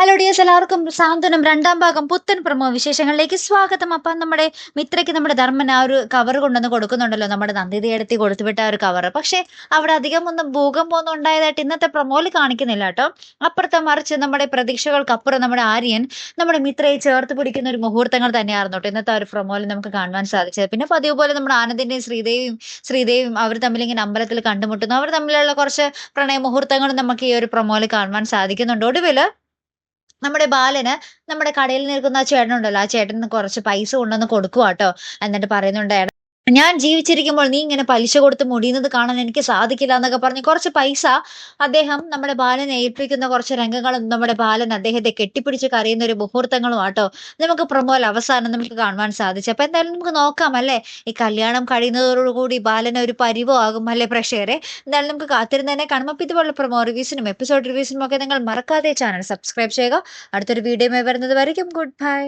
Hello dears, എല്ലാവർക്കും സാന്ത്വനം രണ്ടാം ഭാഗം പുത്തൻ പ്രമോ വിശേഷങ്ങളിലേക്ക് സ്വാഗതം. അപ്പം നമ്മുടെ മിത്രയ്ക്ക് നമ്മുടെ ധർമ്മൻ ആ ഒരു കവർ കൊണ്ടുവന്ന് കൊടുക്കുന്നുണ്ടല്ലോ, നമ്മുടെ നന്ദിതയെടുത്തി കൊടുത്തുവിട്ട ആ ഒരു കവർ. പക്ഷെ അവിടെ അധികം ഒന്നും ഭൂകമ്പമൊന്നും ഉണ്ടായതായിട്ട് ഇന്നത്തെ പ്രമോയിൽ കാണിക്കുന്നില്ല കേട്ടോ. അപ്പുറത്തെ മറിച്ച് നമ്മുടെ പ്രതീക്ഷകൾക്കപ്പുറം നമ്മുടെ ആര്യൻ നമ്മുടെ മിത്രയെ ചേർത്ത് പിടിക്കുന്ന ഒരു മുഹൂർത്തങ്ങൾ തന്നെയായിരുന്നു കേട്ടോ ഇന്നത്തെ ആ ഒരു പ്രമോയിൽ നമുക്ക് കാണുവാൻ സാധിച്ചത്. പിന്നെ പതിവ് പോലെ നമ്മുടെ ആനന്ദിന്റെയും ശ്രീദേവിയും അവർ തമ്മിൽ ഇങ്ങനെ അമ്പലത്തിൽ കണ്ടുമുട്ടുന്നു. അവർ തമ്മിലുള്ള കുറച്ച് പ്രണയ മുഹൂർത്തങ്ങളും നമുക്ക് ഈ ഒരു പ്രമോയിൽ കാണുവാൻ സാധിക്കുന്നുണ്ട്. ഒടുവില് നമ്മുടെ ബാലന് നമ്മുടെ കടയിൽ നിൽക്കുന്ന ആ ചേട്ടനുണ്ടല്ലോ, ആ ചേട്ടന് കുറച്ച് പൈസ കൊണ്ടുവന്ന് കൊടുക്കുവാട്ടോ. എന്നിട്ട് പറയുന്നുണ്ട്, ഞാൻ ജീവിച്ചിരിക്കുമ്പോൾ നീ ഇങ്ങനെ പലിശ കൊടുത്ത് മുടിയുന്നത് കാണാൻ എനിക്ക് സാധിക്കില്ല എന്നൊക്കെ പറഞ്ഞ് കുറച്ച് പൈസ അദ്ദേഹം നമ്മുടെ ബാലനെ ഏൽപ്പിക്കുന്ന കുറച്ച് രംഗങ്ങളും നമ്മുടെ ബാലൻ അദ്ദേഹത്തെ കെട്ടിപ്പിടിച്ച് കരയുന്ന ഒരു മുഹൂർത്തങ്ങളും ആട്ടോ നമുക്ക് പ്രമോൽ അവസാനം നമുക്ക് കാണുവാൻ സാധിച്ചു. അപ്പൊ എന്തായാലും നമുക്ക് നോക്കാം അല്ലേ, ഈ കല്യാണം കഴിയുന്നതോടുകൂടി ബാലന് ഒരു പരിവോ ആകും അല്ലെ പ്രേക്ഷകരെ. എന്തായാലും നമുക്ക് കാത്തിരുന്നതിനെ കാണും. അപ്പൊ ഇതുപോലുള്ള പ്രമോ റിവ്യൂസിനും എപ്പിസോഡ് റിവ്യൂസിനും ഒക്കെ നിങ്ങൾ മറക്കാതെ ചാനൽ സബ്സ്ക്രൈബ് ചെയ്യുക. അടുത്തൊരു വീഡിയോ വരുന്നത് വരയ്ക്കും ഗുഡ് ബൈ.